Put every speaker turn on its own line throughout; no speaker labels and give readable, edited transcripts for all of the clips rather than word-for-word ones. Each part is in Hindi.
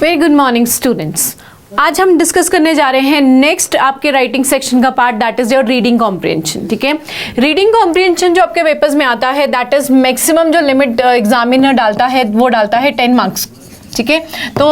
Very good morning students. आज हम डिस्कस करने जा रहे हैं नेक्स्ट आपके राइटिंग सेक्शन का part, that is your reading comprehension. ठीक है, रीडिंग कॉम्प्रिहेंशन जो आपके पेपर्स में आता है दैट इज मैक्सिमम जो लिमिट एग्जामिनर डालता है वो डालता है 10 मार्क्स। ठीक है, तो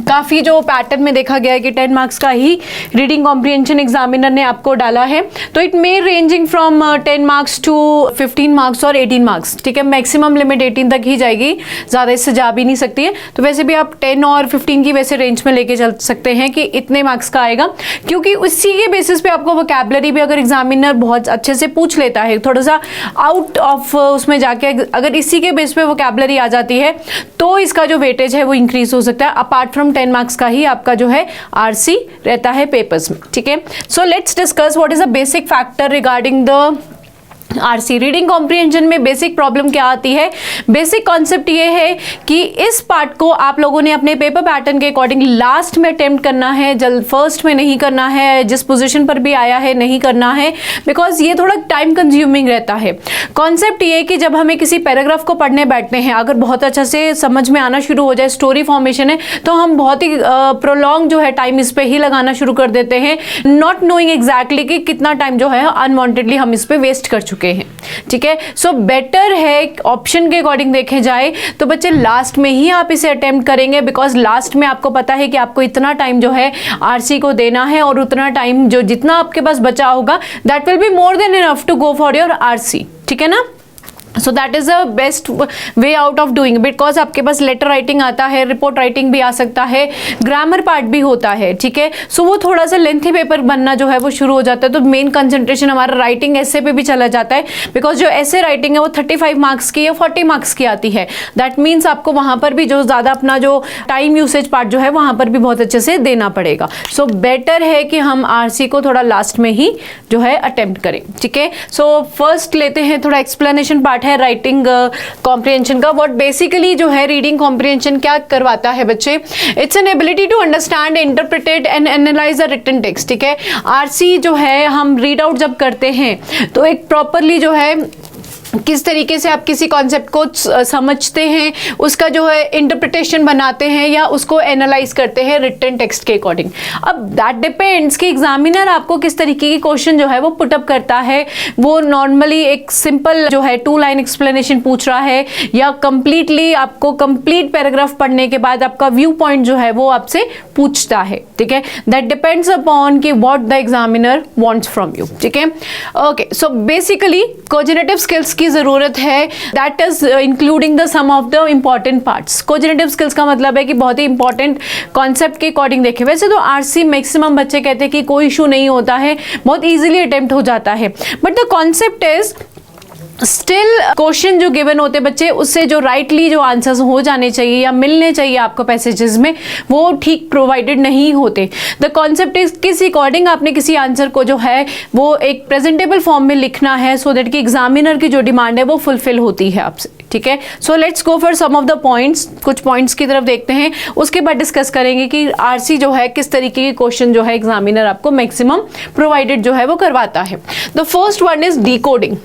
काफ़ी जो पैटर्न में देखा गया है कि 10 मार्क्स का ही रीडिंग कॉम्प्रिहेंशन एग्जामिनर ने आपको डाला है। तो it may ranging from 10 marks to 15 marks और 18 मार्क्स। ठीक है, मैक्सिमम लिमिट 18 तक ही जाएगी, ज़्यादा इससे जा भी नहीं सकती है। तो वैसे भी आप 10 और 15 की वैसे रेंज में लेके चल सकते हैं कि इतने मार्क्स का आएगा, क्योंकि उसी के बेसिस पे आपको वोकैबुलरी भी अगर एग्जामिनर बहुत अच्छे से पूछ लेता है, थोड़ा सा आउट ऑफ उसमें जाके अगर इसी के बेस पे वोकैबुलरी आ जाती है तो इसका जो वेटेज है वो इंक्रीज हो सकता है। अपार्ट फ्रॉम 10 मार्क्स का ही आपका जो है आरसी रहता है पेपर्स में। ठीक है, so let's discuss what is the basic factor regarding the RC. Reading comprehension में बेसिक प्रॉब्लम क्या आती है? बेसिक कॉन्सेप्ट ये है कि इस पार्ट को आप लोगों ने अपने पेपर पैटर्न के अकॉर्डिंग लास्ट में अटेम्प्ट करना है, जल्द फर्स्ट में नहीं करना है, जिस पोजीशन पर भी आया है नहीं करना है, बिकॉज ये थोड़ा टाइम कंज्यूमिंग रहता है। कॉन्सेप्ट ये है कि जब हमें किसी पैराग्राफ को पढ़ने बैठते हैं, अगर बहुत अच्छा से समझ में आना शुरू हो जाए, स्टोरी फॉर्मेशन है, तो हम बहुत ही प्रोलॉन्ग जो है टाइम इस पर ही लगाना शुरू कर देते हैं, नॉट नोइंग एग्जैक्टली कि कितना टाइम जो है अनवांटेडली हम इस पर वेस्ट कर चुके हैं। ठीक है, सो बेटर है ऑप्शन के अकॉर्डिंग देखे जाए तो बच्चे लास्ट में ही आप इसे अटेम्प्ट करेंगे, बिकॉज लास्ट में आपको पता है कि आपको इतना टाइम जो है आरसी को देना है और उतना टाइम जो जितना आपके पास बचा होगा that will be more than enough to go for your RC. ठीक है ना, so that is the best way out of doing, because आपके पास लेटर राइटिंग आता है, रिपोर्ट राइटिंग भी आ सकता है, ग्रामर पार्ट भी होता है। ठीक है, सो वो थोड़ा सा लेंथी पेपर बनना जो है वो शुरू हो जाता है, तो मेन कंसंट्रेशन हमारा राइटिंग ऐसे पे भी चला जाता है, बिकॉज जो ऐसे राइटिंग है वो 35 मार्क्स की या 40 मार्क्स की आती है। दैट मीन्स आपको वहां पर भी जो ज़्यादा अपना जो टाइम यूसेज पार्ट जो है वहां पर भी बहुत अच्छे से देना पड़ेगा। सो बेटर है कि हम आरसी को थोड़ा लास्ट में ही जो है अटेम्प्ट करें। ठीक है, सो फर्स्ट लेते हैं थोड़ा एक्सप्लेनेशन पार्ट है राइटिंग कॉम्प्रिहेंशन का। व्हाट बेसिकली जो है रीडिंग कॉम्प्रिहेंशन क्या करवाता है बच्चे? It's an ability to understand, interpret and analyse the written text. ठीक है, आरसी जो है हम रीड आउट जब करते हैं तो एक प्रॉपरली जो है किस तरीके से आप किसी कॉन्सेप्ट को समझते हैं, उसका जो है इंटरप्रिटेशन बनाते हैं या उसको एनालाइज करते हैं रिटन टेक्स्ट के अकॉर्डिंग। अब दैट डिपेंड्स कि एग्जामिनर आपको किस तरीके की क्वेश्चन जो है वो पुटअप करता है। वो नॉर्मली एक सिंपल जो है 2 लाइन एक्सप्लेनेशन पूछ रहा है या कंप्लीटली आपको कंप्लीट पैराग्राफ पढ़ने के बाद आपका व्यू पॉइंट जो है वो आपसे पूछता है। ठीक है, दैट डिपेंड्स अपॉन कि what the examiner wants from you. ठीक है, okay, so basically cognitive skills की जरूरत है, that is including the some of the important parts. Cognitive skills का मतलब है कि बहुत ही इंपॉर्टेंट कॉन्सेप्ट के अकॉर्डिंग देखें। वैसे तो आरसी मैक्सिमम बच्चे कहते हैं कि कोई इशू नहीं होता है, बहुत इजीली अटेम्प्ट हो जाता है, but the concept is still question जो गिवन होते बच्चे उससे जो राइटली जो आंसर्स हो जाने चाहिए या मिलने चाहिए आपको पैसेजेस में, वो ठीक प्रोवाइडेड नहीं होते। द कॉन्सेप्ट इज किस अकॉर्डिंग आपने किसी आंसर को जो है वो एक प्रेजेंटेबल फॉर्म में लिखना है, सो दैट कि एग्जामिनर की जो डिमांड है वो फुलफिल होती है आपसे। ठीक है, so let's go for some of the points. कुछ पॉइंट्स की तरफ देखते हैं, उसके बाद डिस्कस करेंगे कि आरसी जो है किस तरीके के क्वेश्चन जो है एग्जामिनर आपको मैक्सिमम प्रोवाइडेड जो है वो करवाता है। The first one is decoding.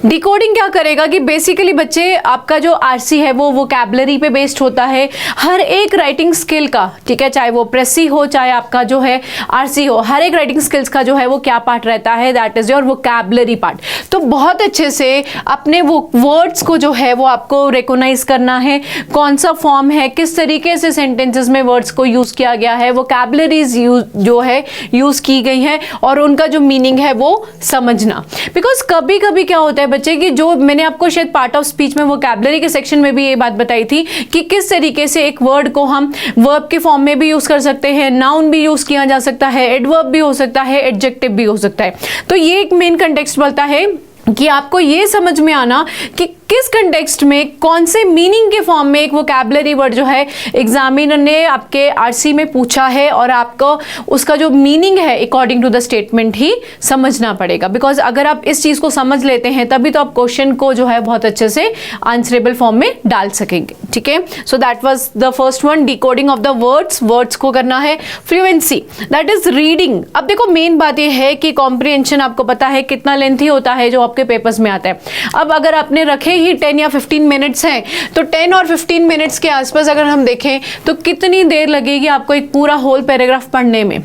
Decoding क्या करेगा कि बेसिकली बच्चे आपका जो आरसी है वो वोकैबुलरी पे बेस्ड होता है, हर एक राइटिंग स्किल का। ठीक है, चाहे वो प्रेसी हो चाहे आपका जो है आरसी हो, हर एक राइटिंग स्किल्स का जो है वो क्या पार्ट रहता है, that is your vocabulary part. तो बहुत अच्छे से अपने वो वर्ड्स को जो है वो आपको रिकॉग्नाइज करना है, कौन सा फॉर्म है, किस तरीके से सेंटेंसेस में वर्ड्स को यूज किया गया है, वोकैबुलरीज जो है यूज की गई है और उनका जो मीनिंग है वो समझना। बिकॉज कभी कभी क्या होता है बच्चे कि जो मैंने आपको शायद पार्ट ऑफ स्पीच में वोकैबुलरी के सेक्शन में भी ये बात बताई थी कि किस तरीके से एक वर्ड को हम वर्ब के फॉर्म में भी यूज कर सकते हैं, नाउन भी यूज किया जा सकता है, एडवर्ब भी हो सकता है, एडजेक्टिव भी हो सकता है। तो ये एक मेन कंटेक्स्ट बोलता है कि आपको ये समझ में आना कि किस कंटेक्स्ट में कौन से मीनिंग के फॉर्म में एक वोकैबुलरी वर्ड जो है एग्जामिनर ने आपके आरसी में पूछा है और आपको उसका जो मीनिंग है अकॉर्डिंग टू द स्टेटमेंट ही समझना पड़ेगा। बिकॉज अगर आप इस चीज़ को समझ लेते हैं तभी तो आप क्वेश्चन को जो है बहुत अच्छे से आंसरेबल फॉर्म में डाल सकेंगे। ठीक है, so that was the first one, decoding of the words को करना है। Fluency, that is reading. अब देखो मेन बात यह है कि कॉम्प्रिहेंशन आपको पता है कितना लेंथी होता है जो आपके पेपर्स में आता है। अब अगर आपने रखे ही 10 या 15 मिनट्स हैं, तो 10 और 15 मिनट्स के आसपास अगर हम देखें तो कितनी देर लगेगी आपको एक पूरा होल पैराग्राफ पढ़ने में।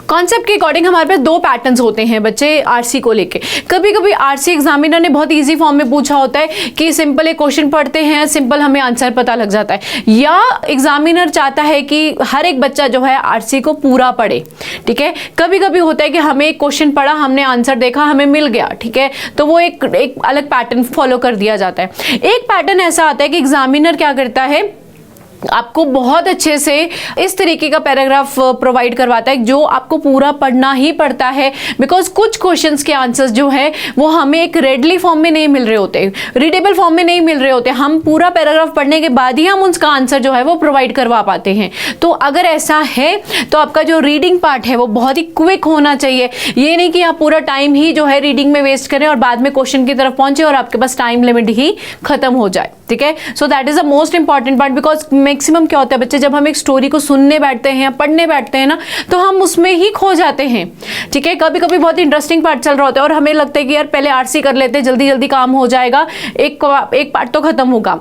कॉन्सेप्ट के अकॉर्डिंग हमारे पास दो पैटर्न्स होते हैं बच्चे आरसी को लेके। कभी कभी आरसी एग्जामिनर ने बहुत इजी फॉर्म में पूछा होता है कि सिंपल एक क्वेश्चन पढ़ते हैं, सिंपल हमें आंसर पता लग जाता है, या एग्जामिनर चाहता है कि हर एक बच्चा जो है आरसी को पूरा पढ़े, ठीक है। कभी कभी होता है कि हमें एक क्वेश्चन पढ़ा, हमने आंसर देखा, हमें मिल गया, ठीक है, तो वो एक अलग पैटर्न फॉलो कर दिया जाता है। एक पैटर्न ऐसा आता है कि एग्जामिनर क्या करता है, आपको बहुत अच्छे से इस तरीके का पैराग्राफ प्रोवाइड करवाता है जो आपको पूरा पढ़ना ही पड़ता है, बिकॉज कुछ क्वेश्चंस के आंसर्स जो है वो हमें एक रेडली फॉर्म में नहीं मिल रहे होते, रीडेबल फॉर्म में नहीं मिल रहे होते, हम पूरा पैराग्राफ पढ़ने के बाद ही हम उसका आंसर जो है वो प्रोवाइड करवा पाते हैं। तो अगर ऐसा है तो आपका जो रीडिंग पार्ट है वो बहुत ही क्विक होना चाहिए। ये नहीं कि आप पूरा टाइम ही जो है रीडिंग में वेस्ट करें और बाद में क्वेश्चन की तरफ पहुंचे और आपके पास टाइम लिमिट ही खत्म हो जाए, ठीक है। So that is the most important part, because maximum क्या होता है बच्चे, जब हम एक स्टोरी को सुनने बैठते हैं या पढ़ने बैठते हैं ना, तो हम उसमें ही खो जाते हैं, ठीक है। कभी कभी बहुत इंटरेस्टिंग पार्ट चल रहा होता है और हमें लगता है कि यार पहले आरसी कर लेते हैं, जल्दी जल्दी काम हो जाएगा, एक पार्ट तो खत्म होगा।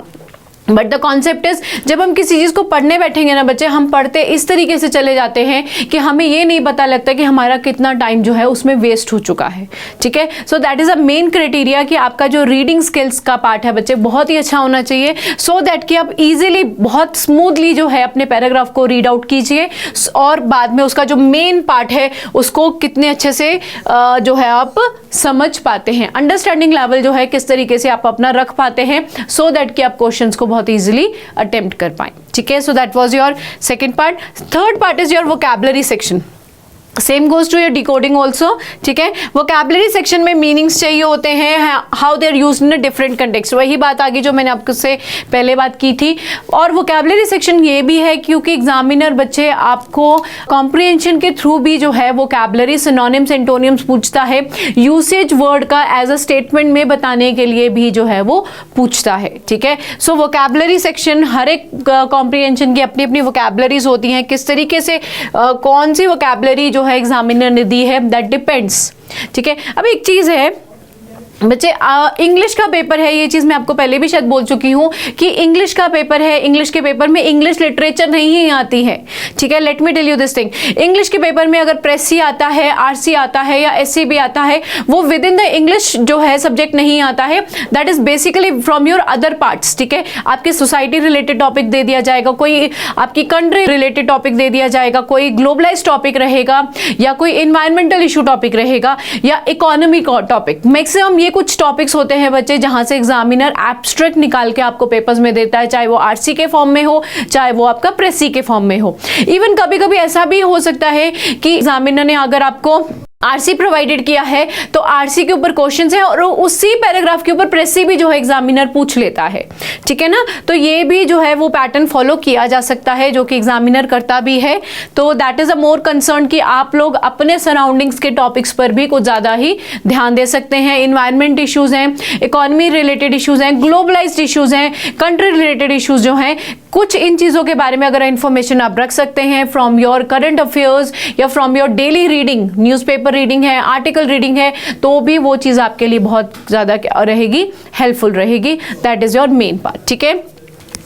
बट द कॉन्सेप्ट इज, जब हम किसी चीज को पढ़ने बैठेंगे ना बच्चे, हम पढ़ते इस तरीके से चले जाते हैं कि हमें ये नहीं पता लगता कि हमारा कितना टाइम जो है उसमें वेस्ट हो चुका है, ठीक है। So that is a main criteria कि आपका जो रीडिंग स्किल्स का पार्ट है बच्चे बहुत ही अच्छा होना चाहिए, सो दैट कि आप इजीली बहुत स्मूथली जो है अपने पैराग्राफ को रीड आउट कीजिए और बाद में उसका जो मेन पार्ट है उसको कितने अच्छे से जो है आप समझ पाते हैं, अंडरस्टैंडिंग लेवल जो है किस तरीके से आप अपना रख पाते हैं, सो दैट कि आप क्वेश्चंस को बहुत इजीली अटेम्प्ट कर पाए, ठीक है। So that was your second part. Third part is your vocabulary section. Same goes to your decoding also, ठीक है। वोकैबुलरी सेक्शन में मीनिंग्स चाहिए होते हैं, how they are used in a different context, वही बात आगे जो मैंने आपसे पहले बात की थी। और वोकैबुलरी सेक्शन ये भी है क्योंकि एग्जामिनर बच्चे आपको कॉम्प्रिहेंशन के थ्रू भी जो है वोकैबुलरी, सिनोनिम्स, एंटोनिम्स पूछता है, यूसेज वर्ड का एज अ स्टेटमेंट में बताने के लिए भी जो है वो पूछता है, ठीक है। सो वोकैबुलरी सेक्शन, हर एक कॉम्प्रिहेंशन की अपनी अपनी वोकैबुलरीज होती हैं, किस तरीके से कौन सी वोकैबुलरी जो है एग्जामिनर ने दी है, दैट डिपेंड्स, ठीक है। अब एक चीज है बच्चे, इंग्लिश का पेपर है, ये चीज मैं आपको पहले भी शायद बोल चुकी हूँ कि इंग्लिश का पेपर है, इंग्लिश के पेपर में इंग्लिश लिटरेचर नहीं आती है, ठीक है। Let me tell you this thing, English के पेपर में अगर प्रेसी आता है, आरसी आता है या एससी भी आता है, वो विद इन द इंग्लिश जो है सब्जेक्ट नहीं आता है, that is basically from your other parts, ठीक है। आपके सोसाइटी रिलेटेड टॉपिक दे दिया जाएगा, कोई आपकी कंट्री रिलेटेड टॉपिक दे दिया जाएगा, कोई ग्लोबलाइज टॉपिक रहेगा, या कोई इन्वायरमेंटल इशू टॉपिक रहेगा, या इकोनॉमी टॉपिक। मैक्सिमम ये कुछ टॉपिक्स होते हैं बच्चे जहां से एग्जामिनर एब्स्ट्रैक्ट निकाल के आपको पेपर्स में देता है, चाहे वो आरसी के फॉर्म में हो, चाहे वो आपका प्रेसी के फॉर्म में हो। इवन कभी कभी ऐसा भी हो सकता है कि एग्जामिनर ने अगर आपको आरसी प्रोवाइडेड किया है तो आरसी के ऊपर क्वेश्चंस है और उसी पैराग्राफ के ऊपर प्रेसी भी जो है एग्जामिनर पूछ लेता है, ठीक है ना। तो ये भी जो है वो पैटर्न फॉलो किया जा सकता है जो कि एग्जामिनर करता भी है। तो that is a more concern कि आप लोग अपने सराउंडिंग्स के टॉपिक्स पर भी कुछ ज्यादा ही ध्यान दे सकते हैं। इन्वायरमेंट इश्यूज हैं, इकोनॉमी रिलेटेड इश्यूज हैं, ग्लोबलाइज्ड इश्यूज हैं, कंट्री रिलेटेड इश्यूज जो हैं, कुछ इन चीजों के बारे में अगर इंफॉर्मेशन आप रख सकते हैं फ्रॉम योर करंट अफेयर्स या from your daily reading, newspaper reading है, आर्टिकल रीडिंग है, तो भी वो चीज़ आपके लिए बहुत ज़्यादा रहेगी, हेल्पफुल रहेगी। That is your main part, ठीक है।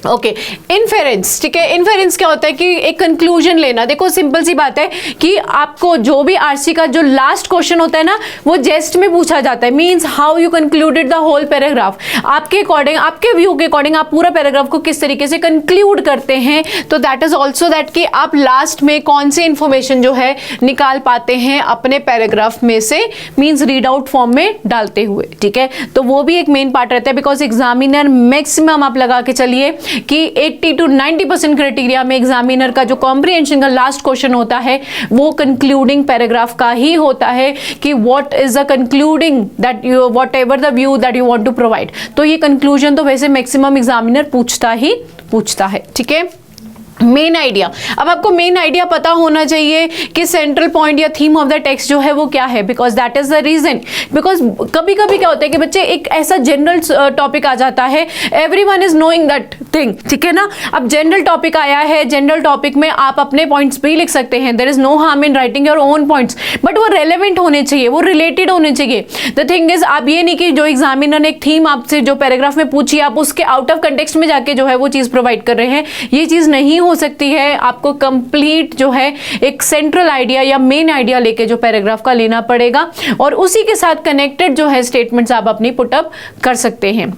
ओके, इन्फेरेंस, ठीक है। इन्फेरेंस क्या होता है कि एक कंक्लूजन लेना। देखो सिंपल सी बात है कि आपको जो भी आरसी का जो लास्ट क्वेश्चन होता है ना, वो जेस्ट में पूछा जाता है, means how you concluded the whole paragraph. आपके अकॉर्डिंग, आपके व्यू के अकॉर्डिंग आप पूरा पैराग्राफ को किस तरीके से कंक्लूड करते हैं। तो दैट इज ऑल्सो दैट कि आप लास्ट में कौन सी इंफॉर्मेशन जो है निकाल पाते हैं अपने पैराग्राफ में से, मींस रीड आउट फॉर्म में डालते हुए, ठीक है। तो वो भी एक मेन पार्ट रहता है, बिकॉज एग्जामिनर मैक्सिमम आप लगा के चलिए कि 80 to 90% क्राइटेरिया में एग्जामिनर का जो कॉम्प्रिहेंशन का लास्ट क्वेश्चन होता है वो कंक्लूडिंग पैराग्राफ का ही होता है कि what is the concluding that you, whatever the view that you want to provide. तो ये कंक्लूजन तो वैसे मैक्सिमम एग्जामिनर पूछता है, ठीक है। मेन आइडिया, अब आपको मेन आइडिया पता होना चाहिए कि सेंट्रल पॉइंट या थीम ऑफ द टेक्स्ट जो है वो क्या है, because that is the reason. Because कभी कभी क्या होता है कि बच्चे एक ऐसा जनरल टॉपिक आ जाता है, everyone is knowing that thing, ठीक है ना। अब जनरल टॉपिक आया है, जनरल टॉपिक में आप अपने पॉइंट्स भी लिख सकते हैं, there is no harm in writing your own points, but वो रेलेवेंट होने चाहिए, वो रिलेटेड होने चाहिए। द थिंग इज, आप ये नहीं कि जो एग्जामिनर ने एक थीम आपसे जो पैराग्राफ में पूछी आप उसके आउट ऑफ कंटेक्स्ट में जाके जो है वो चीज प्रोवाइड कर रहे हैं, ये चीज नहीं हो सकती है। आपको कंप्लीट जो है एक सेंट्रल आइडिया या मेन आइडिया लेके जो पैराग्राफ का लेना पड़ेगा, और उसी के साथ कनेक्टेड जो है स्टेटमेंट्स आप अपनी पुटअप कर सकते हैं।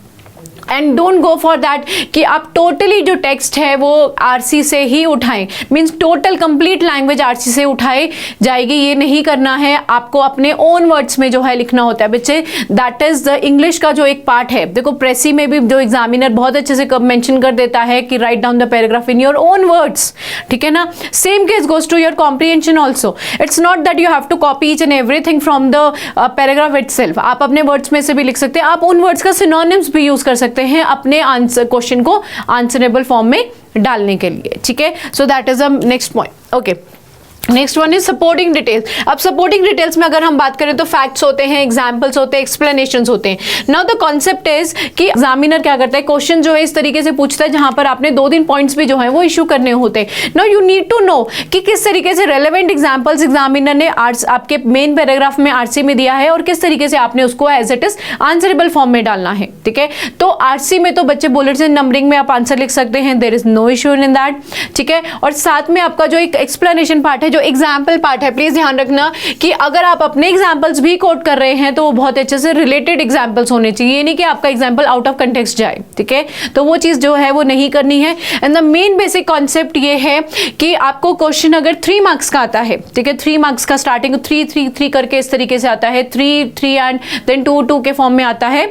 And don't go for that कि आप टोटली जो टेक्स्ट है वो आरसी से ही उठाएं, means total complete language RC से उठाई जाएगी, ये नहीं करना है। आपको अपने ओन वर्ड्स में जो है लिखना होता है बच्चे, दैट इज द इंग्लिश का जो एक पार्ट है। देखो प्रेसी में भी जो एग्जामिनर बहुत अच्छे से मेंशन कर देता है कि write down the paragraph in your own words, ठीक है ना। Same case goes to your comprehension also, it's not that you have to copy each and everything from the paragraph itself. आप अपने वर्ड्स में से भी लिख सकते हैं, आप उन वर्ड्स का सिनोनिम्स भी यूज कर सकते हैं अपने आंसर क्वेश्चन को आंसरेबल फॉर्म में डालने के लिए, ठीक है। So that is the next point. Okay, next one is supporting details. अब सपोर्टिंग डिटेल्स में अगर हम बात करें तो फैक्ट्स होते हैं, एग्जाम्पल्स होते हैं, एक्सप्लेनेशंस होते हैं। नाउ द कॉन्सेप्ट इज कि एग्जामिनर क्या करता है, क्वेश्चन जो है इस तरीके से पूछता है जहां पर आपने 2-3 पॉइंट्स भी जो है वो इशू करने होते हैं। Now you need to know कि किस तरीके से रेलेवेंट एग्जाम्पल्स एग्जामिनर ने आपके मेन पैराग्राफ में आरसी में दिया है और किस तरीके से आपने उसको as it is answerable form में डालना है, ठीक है। तो आरसी में तो बच्चे बुलेट्स एंड नंबरिंग में आप आंसर लिख सकते हैं, there is no issue in that, ठीक है। और साथ में आपका जो एक एक्सप्लेनेशन पार्ट है, जो एग्जाम्पल पार्ट है, प्लीज ध्यान रखना कि अगर आप अपने एग्जाम्पल्स भी कोट कर रहे हैं तो वो बहुत अच्छे से रिलेटेड एग्जाम्पल्स होने चाहिए, ये नहीं कि आपका एग्जाम्पल आउट ऑफ कंटेक्स्ट जाए, ठीक है। तो वो चीज जो है वो नहीं करनी है। And the main basic concept ये है कि आपको क्वेश्चन अगर 3 मार्क्स का आता है, ठीक है, 3 मार्क्स का स्टार्टिंग 3-3-3 करके इस तरीके से आता है, 3-3 एंड देन 2-2 के फॉर्म में आता है,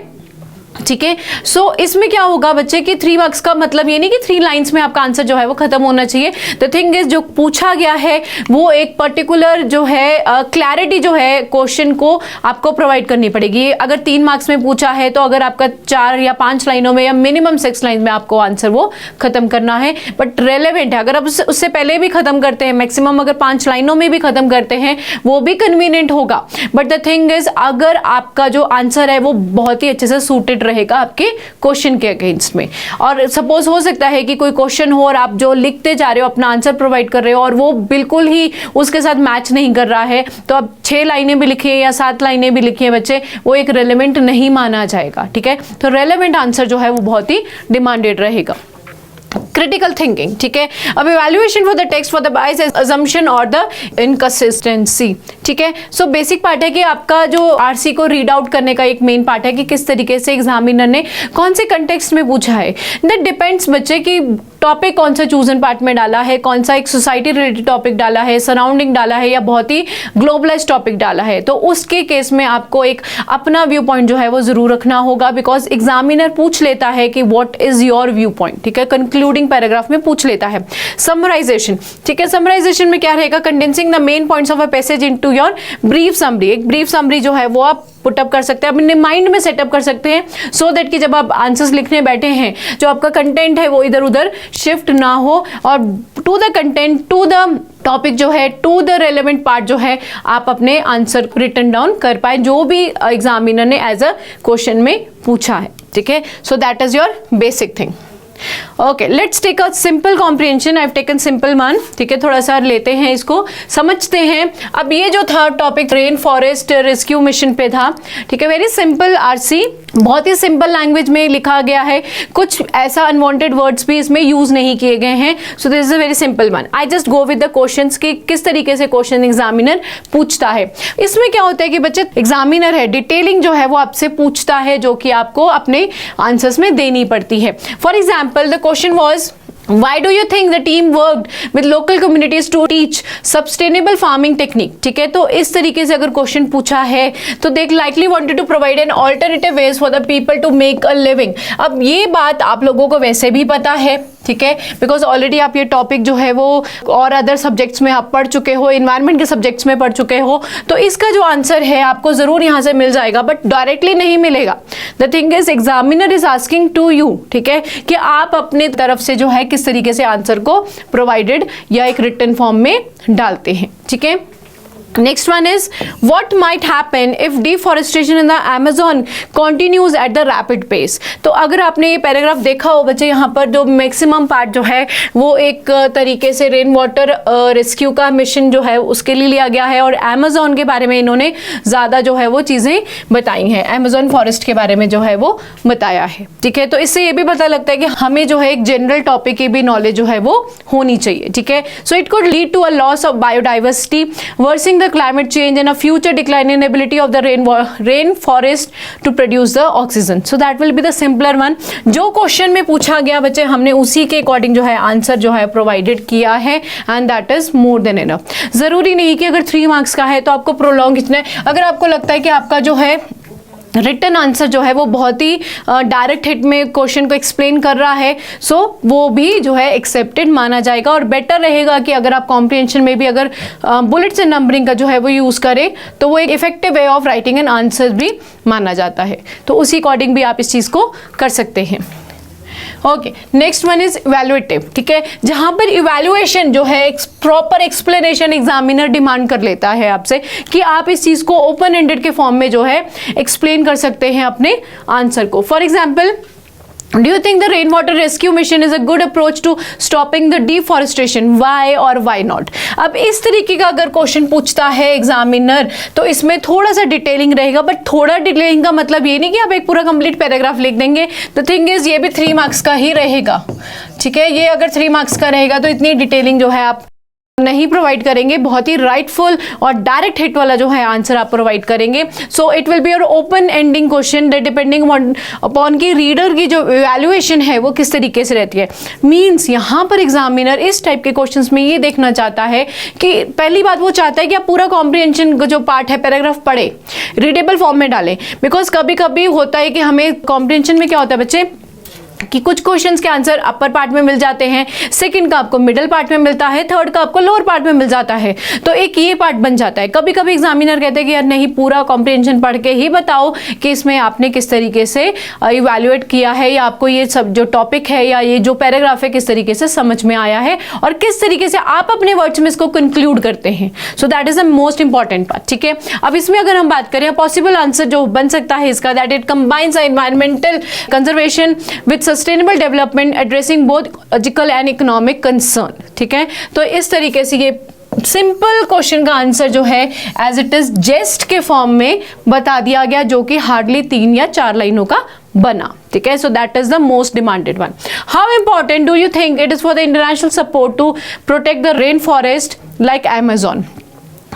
ठीक है। सो इसमें क्या होगा बच्चे कि 3 मार्क्स का मतलब ये नहीं कि 3 लाइंस में आपका आंसर जो है वो खत्म होना चाहिए। द थिंग इज, जो पूछा गया है वो एक पर्टिकुलर जो है क्लैरिटी जो है क्वेश्चन को आपको प्रोवाइड करनी पड़ेगी। अगर 3 मार्क्स में पूछा है तो अगर आपका 4 या 5 लाइनों में या मिनिमम 6 लाइन में आपको आंसर वो खत्म करना है, बट रेलेवेंट है। अगर आप उससे पहले भी खत्म करते हैं, मैक्सिमम अगर 5 लाइनों में भी खत्म करते हैं वो भी कन्वीनियंट होगा, बट द थिंग इज अगर आपका जो आंसर है वो बहुत ही अच्छे से सूटेड रहेगा आपके क्वेश्चन के अगेंस्ट में। और सपोज हो सकता है कि कोई क्वेश्चन हो और आप जो लिखते जा रहे हो, अपना आंसर प्रोवाइड कर रहे हो और वो बिल्कुल ही उसके साथ मैच नहीं कर रहा है, तो आप 6 लाइनें भी लिखिए या 7 लाइनें भी लिखिए बच्चे, वो एक रेलेवेंट नहीं माना जाएगा, ठीक है। तो रेलेवेंट आंसर जो है वो बहुत ही डिमांडेड रहेगा। क्रिटिकल थिंकिंग, ठीक है। अब evaluation for the text for the bias assumption और द इनकंसिस्टेंसी, ठीक है। सो बेसिक पार्ट है कि आपका जो आरसी को रीड आउट करने का एक मेन पार्ट है कि किस तरीके से एग्जामिनर ने कौन से कंटेक्स्ट में पूछा है। दैट डिपेंड्स बच्चे कि टॉपिक कौन सा चूजन पार्ट में डाला है, कौन सा एक सोसाइटी रिलेटेड टॉपिक डाला है, सराउंडिंग डाला है या बहुत ही ग्लोबलाइज टॉपिक डाला है। तो उसके केस में आपको एक अपना व्यू पॉइंट जो है वो जरूर रखना होगा, बिकॉज एग्जामिनर पूछ लेता है कि what is your view point, ठीक है। कंक्लूडिंग पैराग्राफ में पूछ लेता है। समराइजेशन, ठीक है। समराइजेशन में क्या रहेगा, condensing the main points of a passage into your brief summary. एक ब्रीफ समरी जो है वो आप पुटअप कर सकते हैं, अपने माइंड में सेटअप कर सकते हैं, सो दैट कि जब आप आंसर्स लिखने बैठे हैं जो आपका कंटेंट है वो इधर उधर शिफ्ट ना हो, और to the content, to the topic जो है, टू द रेलेवेंट पार्ट जो है आप अपने आंसर रिटन डाउन कर पाए जो भी एग्जामिनर ने एज अ क्वेश्चन में पूछा है, ठीक है। So that is your basic thing. Okay, let's take a simple comprehension. I have taken simple one, ठीक है। थोड़ा सा लेते हैं इसको, समझते हैं। अब ये जो था topic rain forest rescue mission पे था, ठीक है। वेरी सिंपल आरसी, बहुत ही सिंपल लैंग्वेज में लिखा गया है, कुछ ऐसा अनवांटेड वर्ड्स भी इसमें यूज नहीं किए गए हैं। So this is a very simple one. I just go with the questions कि किस तरीके से क्वेश्चन एग्जामिनर पूछता है। इसमें क्या होता है कि बच्चे एग्जामिनर है, डिटेलिंग जो है वो आपसे पूछता है जो कि आपको अपने आंसर्स में देनी पड़ती है। For example the question was, Why do you think the team worked with local communities to teach sustainable farming technique? ठीक है, तो इस तरीके से अगर क्वेश्चन पूछा है तो they likely wanted to provide an alternative ways for the people to make a living। अब ये बात आप लोगों को वैसे भी पता है, ठीक है, बिकॉज ऑलरेडी आप ये टॉपिक जो है वो और अदर सब्जेक्ट्स में आप पढ़ चुके हो, इन्वायरमेंट के सब्जेक्ट्स में पढ़ चुके हो, तो इसका जो आंसर है आपको ज़रूर यहाँ से मिल जाएगा, बट डायरेक्टली नहीं मिलेगा। The thing is examiner is asking to you, ठीक है, कि आप अपने तरफ से जो है किस तरीके से आंसर को प्रोवाइडेड या एक रिटन फॉर्म में डालते हैं, ठीक है। Next one is what might happen if deforestation in the Amazon continues at the rapid pace। तो अगर आपने ये पैराग्राफ देखा हो बच्चे, यहाँ पर जो मैक्सिमम पार्ट जो है वो एक तरीके से रेन वाटर रेस्क्यू का मिशन जो है उसके लिए लिया गया है, और अमेजोन के बारे में इन्होंने ज़्यादा जो है वो चीज़ें बताई हैं, अमेजोन फॉरेस्ट के बारे में जो है वो बताया है, ठीक है। तो इससे ये भी पता लगता है कि हमें जो है एक जनरल टॉपिक की भी नॉलेज जो है वो होनी चाहिए, ठीक है। So it could lead to a loss of biodiversity, worsening climate change and a future decline in ability of the rain forest to produce the oxygen। So that will be the simpler one। जो क्वेश्चन में पूछा गया बच्चे हमने उसी के अकॉर्डिंग जो है आंसर जो है प्रोवाइडेड किया है, and that is more than enough. जरूरी नहीं कि अगर 3 मार्क्स का है तो आपको प्रोलॉन्ग खींचना है। अगर आपको लगता है कि आपका जो है रिटन आंसर जो है वो बहुत ही डायरेक्ट हिट में क्वेश्चन को एक्सप्लेन कर रहा है, सो वो भी जो है एक्सेप्टेड माना जाएगा, और बेटर रहेगा कि अगर आप कॉम्प्रिहेंशन में भी अगर बुलेट्स एंड नंबरिंग का जो है वो यूज़ करें तो वो एक effective way of writing an answer भी माना जाता है। तो उसी अकॉर्डिंग भी आप इस चीज़ को कर सकते हैं। Okay, next one is evaluative, ठीक है, जहां पर इवैल्यूएशन जो है एक प्रॉपर एक्सप्लेनेशन एग्जामिनर डिमांड कर लेता है आपसे कि आप इस चीज को ओपन एंडेड के फॉर्म में जो है एक्सप्लेन कर सकते हैं अपने आंसर को। For example, Do you think the rainwater rescue mission is a good approach to stopping the deforestation? Why or why not? अब इस तरीके का अगर क्वेश्चन पूछता है एग्जामिनर तो इसमें थोड़ा सा डिटेलिंग रहेगा, बट थोड़ा डिटेलिंग का मतलब ये नहीं कि आप एक पूरा कंप्लीट पैराग्राफ लिख देंगे। द थिंग इज ये भी 3 मार्क्स का ही रहेगा, ठीक है। ये अगर 3 मार्क्स का रहेगा तो इतनी डिटेलिंग जो है आप नहीं प्रोवाइड करेंगे, बहुत ही राइटफुल और डायरेक्ट हिट वाला जो है आंसर आप प्रोवाइड करेंगे। So it will be your open ending question depending upon की रीडर की जो इवैल्यूएशन है वो किस तरीके से रहती है। मीन्स यहाँ पर एग्जामिनर इस टाइप के क्वेश्चंस में ये देखना चाहता है कि पहली बात वो चाहता है कि आप पूरा कॉम्प्रिहेंशन जो पार्ट है पैराग्राफ पढ़े, रीडेबल फॉर्म में डालें, बिकॉज कभी कभी होता है कि हमें कॉम्प्रिहेंशन में क्या होता है बच्चे कि कुछ क्वेश्चंस के आंसर अपर पार्ट में मिल जाते हैं, सेकंड का आपको मिडिल पार्ट में मिलता है, थर्ड का आपको लोअर पार्ट में मिल जाता है, तो एक ये पार्ट बन जाता है। कभी कभी एग्जामिनर कहते हैं कि यार नहीं, पूरा कॉम्प्रिहेंशन पढ़ के ही बताओ कि इसमें आपने किस तरीके से इवैल्यूएट किया है, या आपको ये सब जो टॉपिक है या ये जो पैराग्राफ है किस तरीके से समझ में आया है, और किस तरीके से आप अपने वर्ड्स में इसको कंक्लूड करते हैं। सो that is the most important part, ठीक है। अब इसमें अगर हम बात करें पॉसिबल आंसर जो बन सकता है इसका, that it combines environmental conservation with sustainable development addressing both ecological and economic concern, ठीक है। तो इस तरीके से ये सिंपल क्वेश्चन का आंसर जो है एज इट इज जेस्ट के फॉर्म में बता दिया गया, जो कि हार्डली 3 या 4 लाइनों का बना, ठीक है। So that is the most demanded one. How important do you think it is for the international support to protect the rain forest like Amazon,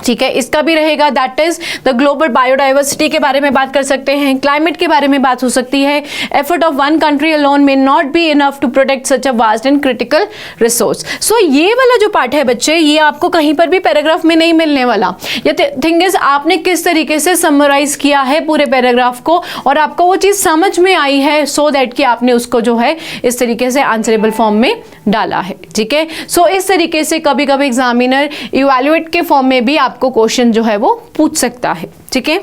ठीक है, इसका भी रहेगा। That is the global biodiversity के बारे में बात कर सकते हैं, क्लाइमेट के बारे में बात हो सकती है। Effort of one country alone may not be enough to protect such a vast and critical resource. So ये वाला जो पार्ट है बच्चे, ये आपको कहीं पर भी पैराग्राफ में नहीं मिलने वाला। ये थिंग इज आपने किस तरीके से समराइज किया है पूरे पैराग्राफ को, और आपको वो चीज समझ में आई है, सो दैट कि आपने उसको जो है इस तरीके से आंसरेबल फॉर्म में डाला है, ठीक है। सो इस तरीके से कभी कभी एग्जामिनर इवैल्यूएट के फॉर्म में भी आपको क्वेश्चन जो है वो पूछ सकता है, ठीक है।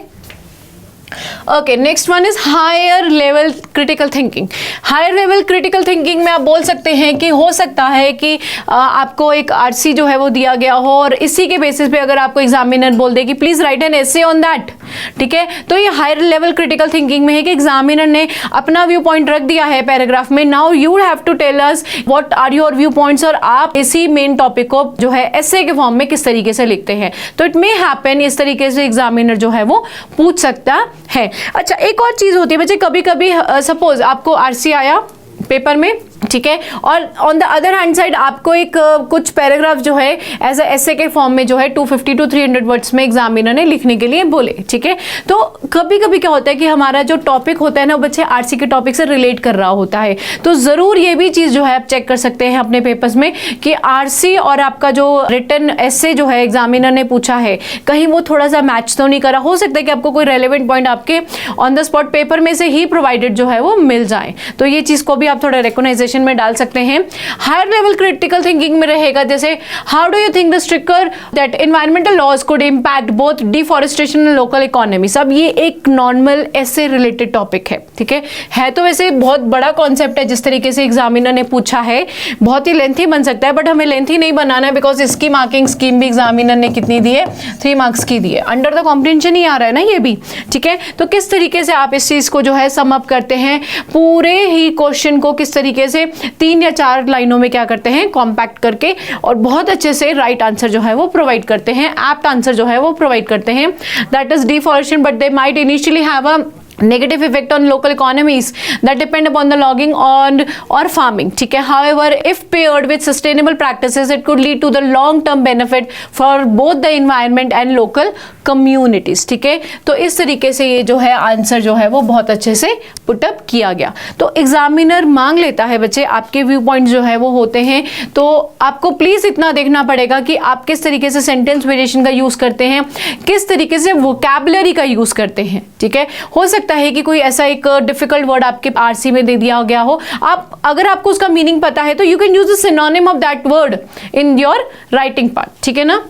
Okay, next one is higher level critical thinking. Higher level critical thinking में आप बोल सकते हैं कि हो सकता है कि आपको एक आरसी जो है वो दिया गया हो, और इसी के बेसिस पे अगर आपको एग्जामिनर बोल दे कि please right an essay on that, ठीक है, तो ये हायर लेवल क्रिटिकल थिंकिंग में है कि एग्जामिनर ने अपना व्यू पॉइंट रख दिया है पैराग्राफ में। Now you have to tell us what are your view points, और आप इसी मेन टॉपिक को जो है एसे के फॉर्म में किस तरीके से लिखते हैं। तो इट मे हैपन, इस तरीके से एग्जामिनर जो है वो पूछ सकता है। अच्छा, एक और चीज होती है बच्चे, कभी कभी सपोज आपको आरसी आया पेपर में, ठीक है, और on the other hand side आपको एक कुछ पैराग्राफ जो है एज अ एसे के फॉर्म में जो है 250 to 300 वर्ड्स में एग्जामिनर ने लिखने के लिए बोले, ठीक है। तो कभी कभी क्या होता है कि हमारा जो टॉपिक होता है ना बच्चे आरसी के टॉपिक से रिलेट कर रहा होता है, तो जरूर ये भी चीज जो है आप चेक कर सकते हैं अपने पेपर्स में कि आरसी और आपका जो रिटन एसे जो है एग्जामिनर ने पूछा है कहीं वो थोड़ा सा मैच तो नहीं करा। हो सकता है कि आपको कोई रेलेवेंट पॉइंट आपके ऑन द स्पॉट पेपर में से ही प्रोवाइडेड जो है वो मिल जाए, तो ये चीज को भी आप थोड़ा रिकॉग्नाइजेशन कैलकुलेशन में डाल सकते हैं। हायर लेवल क्रिटिकल थिंकिंग में रहेगा, जैसे how do you think the stricter that environmental laws could impact both deforestation and local economy. सब ये एक नॉर्मल ऐसे रिलेटेड टॉपिक है, ठीक है तो वैसे बहुत बड़ा कॉन्सेप्ट है। जिस तरीके से एग्जामिनर ने पूछा है बहुत ही लेंथी बन सकता है, बट हमें लेंथी नहीं बनाना है बिकॉज इसकी मार्किंग स्कीम भी एग्जामिनर ने कितनी दी है, 3 मार्क्स की दी है। अंडर द कॉम्प्रिहेंशन ही आ रहा है ना ये भी, ठीक है। तो किस तरीके से आप इस चीज को जो है सम अप करते हैं, पूरे ही क्वेश्चन को किस तरीके से 3 या 4 लाइनों में क्या करते हैं कॉम्पैक्ट करके और बहुत अच्छे से राइट आंसर जो है वो प्रोवाइड करते हैं, एप्ट आंसर जो है वो प्रोवाइड करते हैं। That is deforestation but they might initially have a negative effect on local economies that depend upon the logging on or farming, ठीक है। However, if paired with sustainable practices, it could lead to the long-term benefit for both the environment and local communities, ठीक है। तो इस तरीके से ये जो है आंसर जो है वो बहुत अच्छे से पुटअप किया गया। तो एग्जामिनर मांग लेता है बच्चे, आपके व्यू पॉइंट जो है वो होते हैं, तो आपको प्लीज इतना देखना पड़ेगा कि आप किस तरीके से सेंटेंस वेरिएशन का यूज करते हैं, किस तरीके से वोकैबुलरी का यूज करते हैं, ठीक है। हो सकता है कि कोई ऐसा एक डिफिकल्ट वर्ड आपके आरसी में दे दिया गया हो, आप अगर आपको उसका मीनिंग पता है तो you can use the synonym of that word in your writing part, ठीक है ना।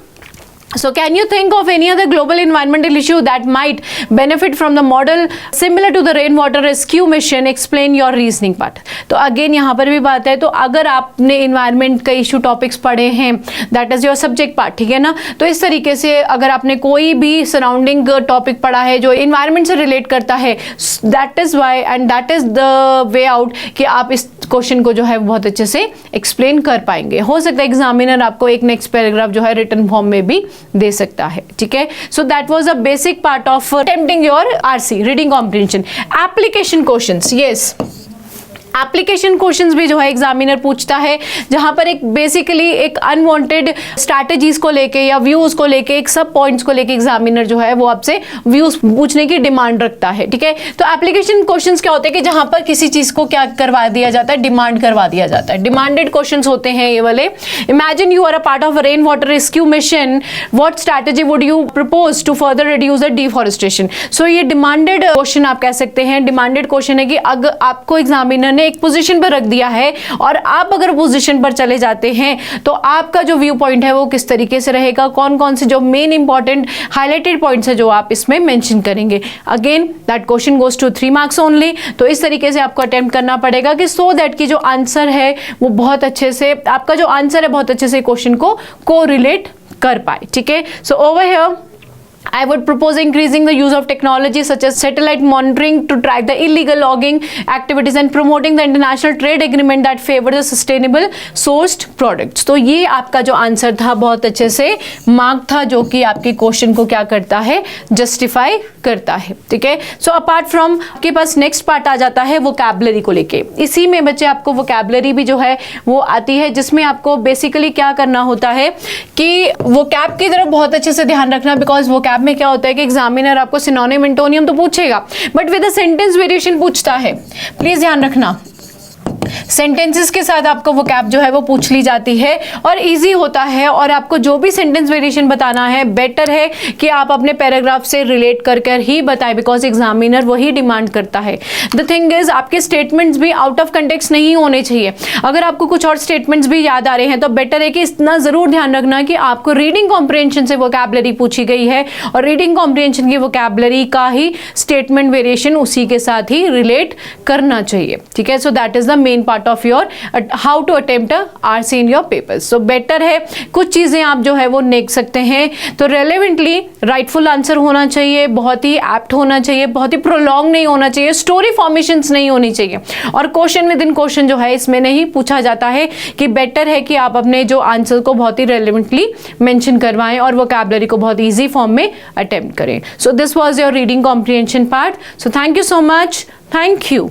So can you think of any other global environmental issue that might benefit from the model similar to the rainwater rescue mission? Explain your reasoning part. तो अगेन यहाँ पर भी बात है, तो अगर आपने इन्वायरमेंट का इशू टॉपिक्स पढ़े हैं, that is your subject part, ठीक है ना। तो इस तरीके से अगर आपने कोई भी सराउंडिंग टॉपिक पढ़ा है जो इन्वायरमेंट से रिलेट करता है, that is why and that is the way out कि आप इस क्वेश्चन को जो है बहुत अच्छे से एक्सप्लेन कर पाएंगे। हो सकता है एग्जामिनर आपको एक नेक्स्ट पैराग्राफ जो है रिटन फॉर्म में भी दे सकता है, ठीक है। So that was a basic part of attempting your RC reading comprehension. Application questions, yes application questions भी जो है एग्जामिनर पूछता है, जहां पर एक बेसिकली एक अनवांटेड स्ट्रैटेजीज को लेके या व्यूज को लेके, एक सब पॉइंट्स को लेके एग्जामिनर जो है वो आपसे व्यूज पूछने की डिमांड रखता है, ठीक है। तो एप्लीकेशन क्वेश्चंस क्या होते हैं कि जहां पर किसी चीज को क्या करवा दिया जाता है, डिमांड करवा दिया जाता है। डिमांडेड क्वेश्चंस होते हैं ये वाले। Imagine you are a part of rain water rescue mission, what strategy would you propose to further reduce the deforestation. So ये डिमांडेड क्वेश्चन आप कह सकते हैं। डिमांडेड क्वेश्चन है कि अगर आपको एग्जामिनर ने एक पोजीशन पर रख दिया है और आप अगर पोजीशन पर चले जाते हैं तो आपका जो व्यू पॉइंट है वो किस तरीके से रहेगा, कौन कौन से जो मेन इंपॉर्टेंट हाईलाइटेड पॉइंट्स है जो आप इसमें मेंशन करेंगे। Again that question goes to 3 marks only. तो इस तरीके से आपको अटेम्प्ट करना पड़ेगा कि सो दैट की जो आंसर है वो बहुत अच्छे से, आपका जो आंसर है बहुत अच्छे से क्वेश्चन को कोरिलेट कर पाए, ठीक है। So over here I would propose increasing the use of technology such as satellite monitoring to track the illegal logging activities and promoting the international trade agreement that favor the sustainable sourced products. तो ये आपका जो आंसर था बहुत अच्छे से मार्क था, जो कि आपके क्वेश्चन को क्या करता है, जस्टिफाई करता है, ठीक है। सो अपार्ट फ्रॉम आपके पास नेक्स्ट पार्ट आ जाता है वोकैबुलरी को लेके। इसी में बच्चे आपको वोकैबुलरी भी जो है वो आती है, जिसमें आपको बेसिकली क्या करना होता है कि वोकैब की तरफ बहुत अच्छे से ध्यान रखना, बिकॉज वोकैब में क्या होता है कि एग्जामिनर आपको सिनोनिम एंटोनियम तो पूछेगा but with a sentence variation पूछता है। प्लीज ध्यान रखना, सेंटेंसेस के साथ आपको वोकैब जो है वो पूछ ली जाती है और इजी होता है। और आपको जो भी सेंटेंस वेरिएशन बताना है, बेटर है कि आप अपने पैराग्राफ से रिलेट कर कर ही बताएं, बिकॉज एग्जामिनर वही डिमांड करता है। द थिंग इज आपके स्टेटमेंट्स भी आउट ऑफ कंटेक्स्ट नहीं होने चाहिए। अगर आपको कुछ और स्टेटमेंट्स भी याद आ रहे हैं तो बेटर है कि इतना जरूर ध्यान रखना कि आपको रीडिंग कॉम्प्रिहेंशन से वोकैबुलरी पूछी गई है और रीडिंग कॉम्प्रिहेंशन की वोकैबुलरी का ही स्टेटमेंट वेरिएशन उसी के साथ ही रिलेट करना चाहिए, ठीक है। So that is the main part of your how to attempt RC in your papers. So better है कुछ चीजें आप जो है वो देख सकते हैं। तो रेलेवेंटली राइटफुल आंसर होना चाहिए, बहुत ही एप्ट होना चाहिए, बहुत ही प्रोलॉन्ग नहीं होना चाहिए, स्टोरी फॉर्मेशंस नहीं होनी चाहिए और क्वेश्चन विद इन क्वेश्चन जो है इसमें नहीं पूछा जाता है। कि बेटर है कि आप अपने जो आंसर को बहुत ही रेलेवेंटली मेंशन करवाएं और वोकैबुलरी को बहुत ईजी फॉर्म में अटेम्प्ट करें। So this was your reading comprehension part. So thank you so much, thank you.